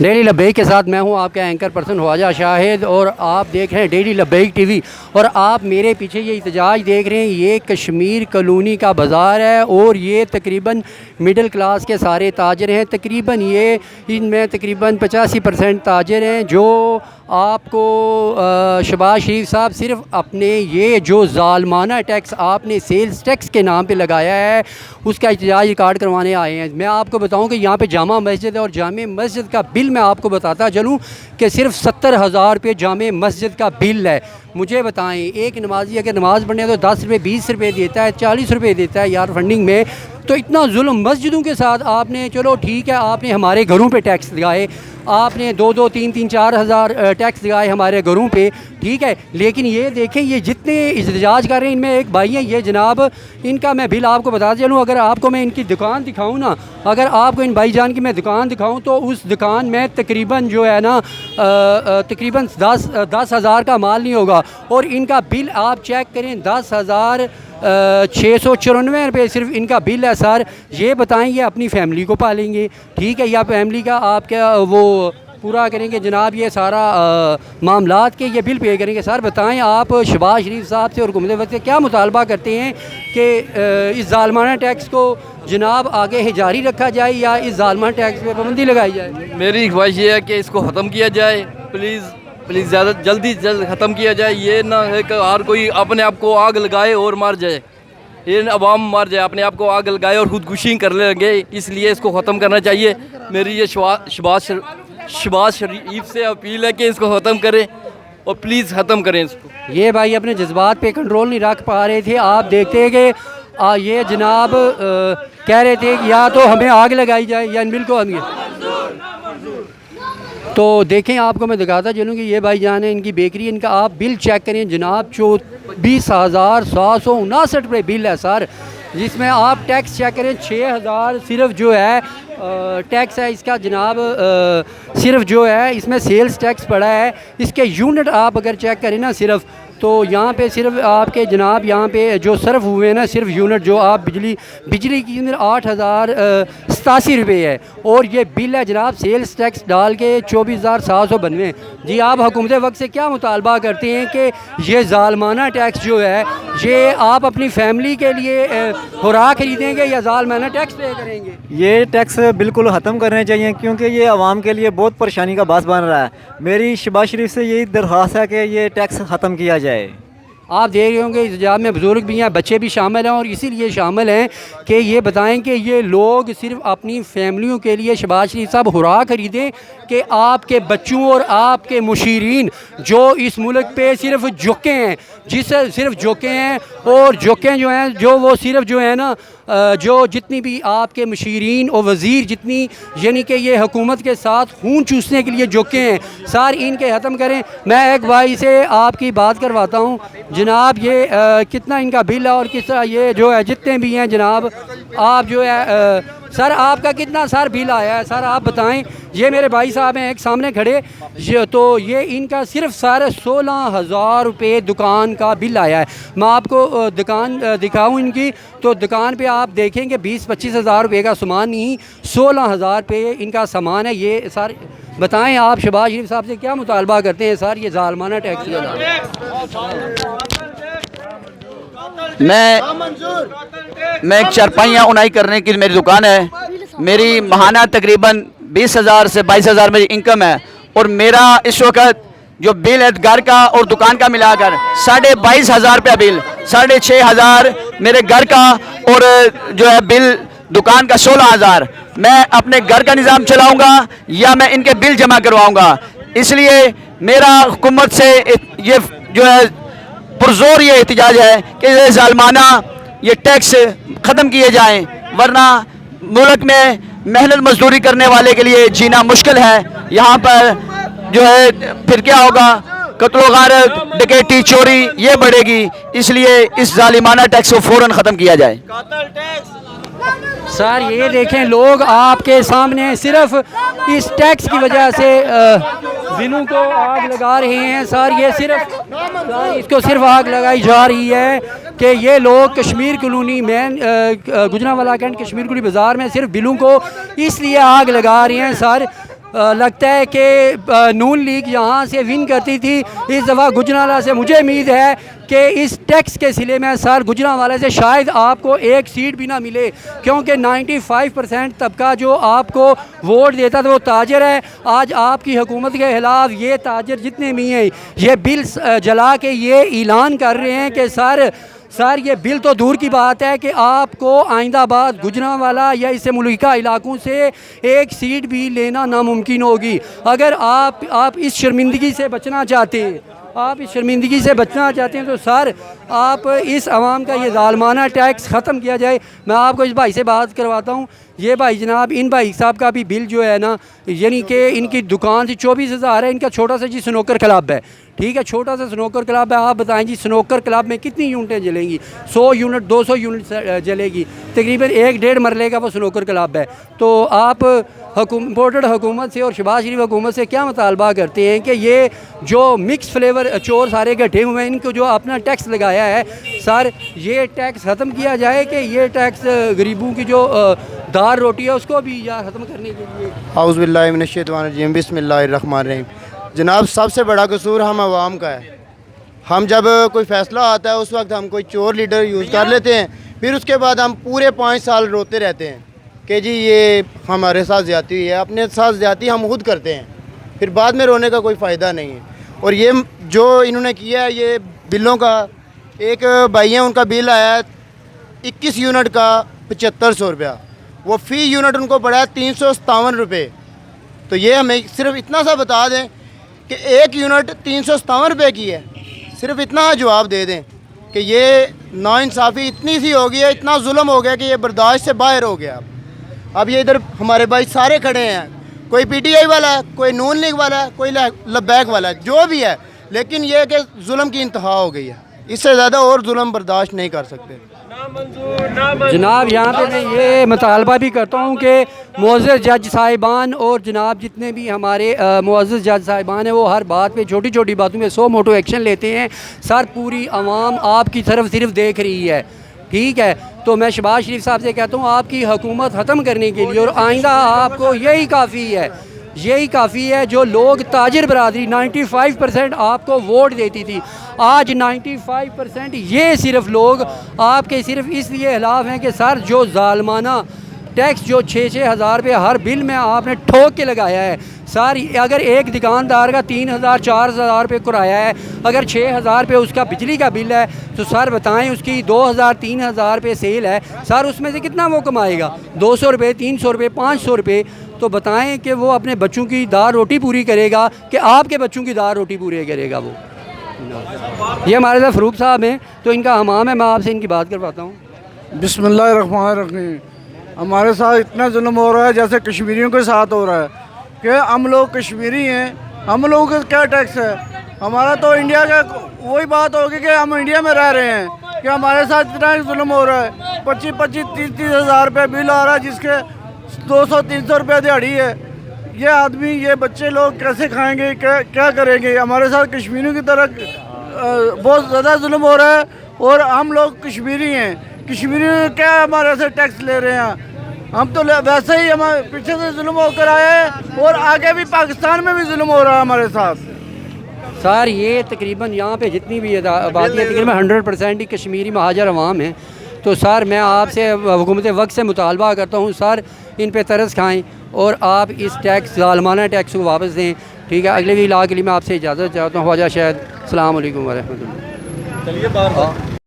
Daily لبیک کے ساتھ میں ہوں آپ کا اینکر پرسن خواجہ شاہد، اور آپ دیکھ رہے ہیں ڈیلی لبیک ٹی وی، اور آپ میرے پیچھے یہ احتجاج دیکھ رہے ہیں، یہ کشمیر کالونی کا بازار ہے، اور یہ تقریباً مڈل کلاس کے سارے تاجر ہیں، تقریباً یہ ان میں تقریباً 85% تاجر ہیں، جو آپ کو شہباز شریف صاحب صرف اپنے یہ جو ظالمانہ ٹیکس آپ نے سیلز ٹیکس کے نام پہ لگایا ہے اس کا احتجاج ریکارڈ کروانے آئے ہیں۔ میں آپ کو بتاؤں کہ یہاں پہ جامع مسجد ہے، اور جامع مسجد کا بل میں آپ کو بتاتا چلوں کہ صرف 70,000 روپے جامع مسجد کا بل ہے۔ مجھے بتائیں ایک نمازی اگر نماز پڑھنے تو 10 روپے 20 روپے دیتا ہے، 40 روپے دیتا ہے یار فنڈنگ میں، تو اتنا ظلم مسجدوں کے ساتھ آپ نے، چلو ٹھیک ہے آپ نے ہمارے گھروں پہ ٹیکس لگائے، آپ نے 2 3 4 ہزار ٹیکس لگائے ہمارے گھروں پہ، ٹھیک ہے، لیکن یہ دیکھیں یہ جتنے احتجاج کر رہے ہیں ان میں ایک بھائی ہیں یہ جناب، ان کا میں بل آپ کو بتا چلوں، اگر آپ کو میں ان کی دکان دکھاؤں نا، اگر آپ کو ان بھائی جان کی میں دکان دکھاؤں تو اس دکان میں تقریباً جو ہے نا تقریباً 10,000 کا مال نہیں ہوگا، اور ان کا بل آپ چیک کریں 10,694 روپے صرف ان کا بل ہے سر۔ یہ بتائیں یہ اپنی فیملی کو پالیں گے، ٹھیک ہے، یا فیملی کا آپ کیا وہ پورا کریں گے جناب، یہ سارا معاملات کے یہ بل پے کریں گے؟ سر بتائیں آپ شہباز شریف صاحب سے اور حکومت وقت سے کیا مطالبہ کرتے ہیں کہ اس ظالمانہ ٹیکس کو جناب آگے جاری رکھا جائے یا اس ظالمانہ ٹیکس پہ پابندی لگائی جائے؟ میری خواہش یہ ہے کہ اس کو ختم کیا جائے، پلیز زیادہ جلدی ختم کیا جائے۔ یہ نہ ہے کہ ہر کوئی اپنے آپ کو آگ لگائے اور مار جائے، یہ عوام مار جائے، اپنے آپ کو آگ لگائے اور خودکشی کرنے لگے، اس لیے اس کو ختم کرنا چاہیے۔ میری یہ شہباز شریف سے اپیل ہے کہ اس کو ختم کریں، اور پلیز ختم کریں اس کو۔ یہ بھائی اپنے جذبات پہ کنٹرول نہیں رکھ پا رہے تھے، آپ دیکھتے ہیں کہ یہ جناب کہہ رہے تھے کہ یا تو ہمیں آگ لگائی جائے یا ان بل کو ہم تو دیکھیں آپ کو میں دکھاتا چلوں کہ یہ بھائی جان ہیں، ان کی بیکری، ان کا آپ بل چیک کریں جناب، 20,759 روپے بل ہے سر، جس میں آپ ٹیکس چیک کریں 6,000 صرف جو ہے ٹیکس ہے اس کا جناب، صرف جو ہے اس میں سیلز ٹیکس پڑا ہے، اس کے یونٹ آپ اگر چیک کریں نا صرف، تو یہاں پہ صرف آپ کے جناب یہاں پہ جو صرف ہوئے ہیں نا صرف یونٹ جو آپ بجلی کی یونٹ 8,087 روپے ہے، اور یہ بل ہے جناب سیلز ٹیکس ڈال کے 24,792۔ جی آپ حکومت وقت سے کیا مطالبہ کرتے ہیں کہ یہ ظالمانہ ٹیکس جو ہے یہ آپ اپنی فیملی کے لیے خوراک خریدیں گے یا ظالمانہ ٹیکس پے کریں گے؟ یہ ٹیکس بالکل ختم کرنے چاہیے، کیونکہ یہ عوام کے لیے بہت پریشانی کا باعث بن رہا ہے۔ میری شہباز شریف سے یہی درخواست ہے کہ یہ ٹیکس ختم کیا جائے۔ آپ دیکھ رہے ہوں گے احتجاج میں بزرگ بھی ہیں، بچے بھی شامل ہیں، اور اسی لیے شامل ہیں کہ یہ بتائیں کہ یہ لوگ صرف اپنی فیملیوں کے لیے شہباز شریف صاحب خوراک خریدیں کہ آپ کے بچوں اور آپ کے مشیرین جو اس ملک پہ صرف جھکے ہیں، صرف جھکے ہیں، اور جھکے جو ہیں جو وہ صرف جو ہے نا جو جتنی بھی آپ کے مشیرین اور وزیر جتنی یعنی کہ یہ حکومت کے ساتھ خون چوسنے کے لیے جھکے ہیں سر، ان کے ختم کریں۔ میں ایک بھائی سے آپ کی بات کرواتا ہوں جناب، یہ کتنا ان کا بل ہے اور کس طرح یہ جو ہے جتنے بھی ہیں جناب، آپ جو ہے سر آپ کا کتنا سر بل آیا ہے سر آپ بتائیں؟ یہ میرے بھائی صاحب ہیں ایک سامنے کھڑے، تو یہ ان کا صرف سارے 16,000 روپے دکان کا بل آیا ہے۔ میں آپ کو دکان دکھاؤں ان کی، تو دکان پہ آپ دیکھیں کہ 20-25 ہزار روپے کا سامان نہیں، 16,000 روپے ان کا سامان ہے۔ یہ سر بتائیں آپ شہباز شریف صاحب سے کیا مطالبہ کرتے ہیں سر یہ ظالمانہ ٹیکس لگا؟ میں ایک چارپائیاں اونائی کرنے کی میری دکان ہے، میری ماہانہ تقریباً 20,000 سے 22,000 میری انکم ہے، اور میرا اس وقت جو بل ہے گھر کا اور دکان کا ملا کر 22,500 روپیہ بل، 6,500 میرے گھر کا، اور جو ہے بل دکان کا 16,000۔ میں اپنے گھر کا نظام چلاؤں گا یا میں ان کے بل جمع کرواؤں گا؟ اس لیے میرا حکومت سے یہ جو ہے پرزور یہ احتجاج ہے کہ یہ ظالمانہ یہ ٹیکس ختم کیے جائیں، ورنہ ملک میں محنت مزدوری کرنے والے کے لیے جینا مشکل ہے۔ یہاں پر جو ہے پھر کیا ہوگا، قتل و غارت، ڈکیتی، چوری یہ بڑھے گی، اس لیے اس ظالمانہ ٹیکس کو فوراً ختم کیا جائے۔ سر یہ دیکھیں لوگ آپ کے سامنے صرف اس ٹیکس کی وجہ سے دلوں کو آگ لگا رہے ہیں سر، یہ صرف اس کو صرف آگ لگائی جا رہی ہے کہ یہ لوگ کشمیر کالونی میں گجرانوالہ کینٹ کشمیر کالونی بازار میں صرف بلوں کو اس لیے آگ لگا رہے ہیں سر لگتا ہے کہ نون لیگ یہاں سے ون کرتی تھی. اس دفعہ گجرانوالہ سے مجھے امید ہے کہ اس ٹیکس کے سلے میں سر گجرانوالہ سے شاید آپ کو ایک سیٹ بھی نہ ملے, کیونکہ 95% طبقہ جو آپ کو ووٹ دیتا تھا وہ تاجر ہے. آج آپ کی حکومت کے خلاف یہ تاجر جتنے بھی ہیں یہ بل جلا کے یہ اعلان کر رہے ہیں کہ سر یہ بل تو دور کی بات ہے کہ آپ کو آئندہ بعد گجرانوالہ یا اس سے ملکہ علاقوں سے ایک سیٹ بھی لینا ناممکن ہوگی. اگر آپ اس شرمندگی سے بچنا چاہتے ہیں تو سر آپ اس عوام کا یہ ظالمانہ ٹیکس ختم کیا جائے. میں آپ کو اس بھائی سے بات کرواتا ہوں. یہ بھائی جناب, ان بھائی صاحب کا بھی بل جو ہے نا, یعنی کہ ان کی دکان سے 24,000 ہے. ان کا چھوٹا سا جی سنوکر کلب ہے, ٹھیک ہے, چھوٹا سا سنوکر کلب ہے. آپ بتائیں جی سنوکر کلب میں کتنی یونٹیں جلیں گی؟ 100 یونٹ 200 یونٹ جلے گی, تقریباً 1-1.5 مرلے کا وہ سنوکر کلب ہے. تو آپ امپورٹڈ حکومت سے اور شہباز شریف حکومت سے کیا مطالبہ کرتے ہیں کہ یہ جو مکس فلیور چور سارے گٹھے ہوئے ہیں ان کو جو اپنا ٹیکس لگایا ہے سر, یہ ٹیکس ختم کیا جائے کہ یہ ٹیکس غریبوں کی جو دار روٹی ہے اس کو بھی یا ختم کرنے کے لیے؟ اعوذ باللہ من الشیطان الرجیم, بسم اللہ الرحمن الرحیم. جناب, سب سے بڑا قصور ہم عوام کا ہے. ہم جب کوئی فیصلہ آتا ہے اس وقت ہم کوئی چور لیڈر یوز کر لیتے ہیں, پھر اس کے بعد ہم پورے 5 سال روتے رہتے ہیں کہ جی یہ ہمارے ساتھ زیادتی ہوئی ہے. اپنے ساتھ زیادتی ہم خود کرتے ہیں, پھر بعد میں رونے کا کوئی فائدہ نہیں ہے. اور یہ جو انہوں نے کیا ہے یہ بلوں کا, ایک بھائی ہیں ان کا بل آیا ہے 21 یونٹ کا 7500 روپیہ, وہ فی یونٹ ان کو پڑا ہے 357 روپے. تو یہ ہمیں صرف اتنا سا بتا دیں کہ ایک یونٹ 357 روپے کی ہے, صرف اتنا جواب دے دیں کہ یہ ناانصافی اتنی سی ہو گئی ہے, اتنا ظلم ہو گیا کہ یہ برداشت سے باہر ہو گیا. اب یہ ادھر ہمارے بھائی سارے کھڑے ہیں, کوئی پی ٹی آئی والا ہے, کوئی نون لیگ والا ہے, کوئی لبیک والا ہے, جو بھی ہے, لیکن یہ کہ ظلم کی انتہا ہو گئی ہے. اس سے زیادہ اور ظلم برداشت نہیں کر سکتے. جناب یہاں پہ میں یہ مطالبہ بھی کرتا ہوں کہ معزز جج صاحبان اور جناب جتنے بھی ہمارے معزز جج صاحبان ہیں وہ ہر بات پہ چھوٹی چھوٹی باتوں میں 100 موٹو ایکشن لیتے ہیں. سر پوری عوام آپ کی طرف صرف دیکھ رہی ہے, ٹھیک ہے. تو میں شہباز شریف صاحب سے کہتا ہوں آپ کی حکومت ختم کرنے کے لیے اور آئندہ آپ کو یہی کافی ہے جو لوگ تاجر برادری 95% آپ کو ووٹ دیتی تھی, آج 95% یہ صرف لوگ آپ کے صرف اس لیے خلاف ہیں کہ سر جو ظالمانہ ٹیکس جو 6-6 ہزار روپے ہر بل میں آپ نے ٹھوک کے لگایا ہے. سر اگر ایک دکاندار کا 3,000-4,000 روپے کرایہ ہے, اگر 6,000 روپے اس کا بجلی کا بل ہے, تو سر بتائیں اس کی 2,000-3,000 روپے سیل ہے, سر اس میں سے کتنا وہ کمائے گا؟ 200 روپے, 300 روپے, 500 روپے. تو بتائیں کہ وہ اپنے بچوں کی دار روٹی پوری کرے گا کہ آپ کے بچوں کی دار روٹی پوری کرے گا وہ؟ یہ ہمارے ساتھ فروخ صاحب ہیں, تو ان کا حمام ہے, میں آپ سے ان کی بات کرواتا ہوں. بسم اللہ الرحمن الرحیم. ہمارے ساتھ اتنا ظلم ہو رہا ہے جیسے کشمیریوں کے ساتھ ہو رہا ہے کہ ہم لوگ کشمیری ہیں, ہم لوگوں کا کیا ٹیکس ہے؟ ہمارا تو انڈیا کا وہی بات ہوگی کہ ہم انڈیا میں رہ رہے ہیں کہ ہمارے ساتھ اتنا ظلم ہو رہا ہے. 25-30 ہزار روپے بل آ رہا ہے جس کے 200-300 روپے دیہڑی ہے. یہ آدمی یہ بچے لوگ کیسے کھائیں گے, کیا کریں گے؟ ہمارے ساتھ کشمیریوں کی طرح بہت زیادہ ظلم ہو رہا ہے. اور ہم لوگ کشمیری ہیں, کشمیری کیا ہمارے سے ٹیکس لے رہے ہیں؟ ہم تو ویسے ہی ہمارے پیچھے سے ظلم ہو کر آئے ہیں اور آگے بھی پاکستان میں بھی ظلم ہو رہا ہے ہمارے ساتھ. سر یہ تقریباً یہاں پہ جتنی بھی آبادی ہے تقریباً 100% ہی کشمیری مہاجر عوام ہیں. تو سر میں آپ سے حکومت وقت سے مطالبہ کرتا ہوں سر ان پہ ترس کھائیں اور آپ اس ٹیکس ظالمانہ ٹیکس کو واپس دیں, ٹھیک ہے. اگلے ویلاگ کے لیے میں آپ سے اجازت چاہتا ہوں. خواجہ شاہد, السلام علیکم ورحمۃ اللہ.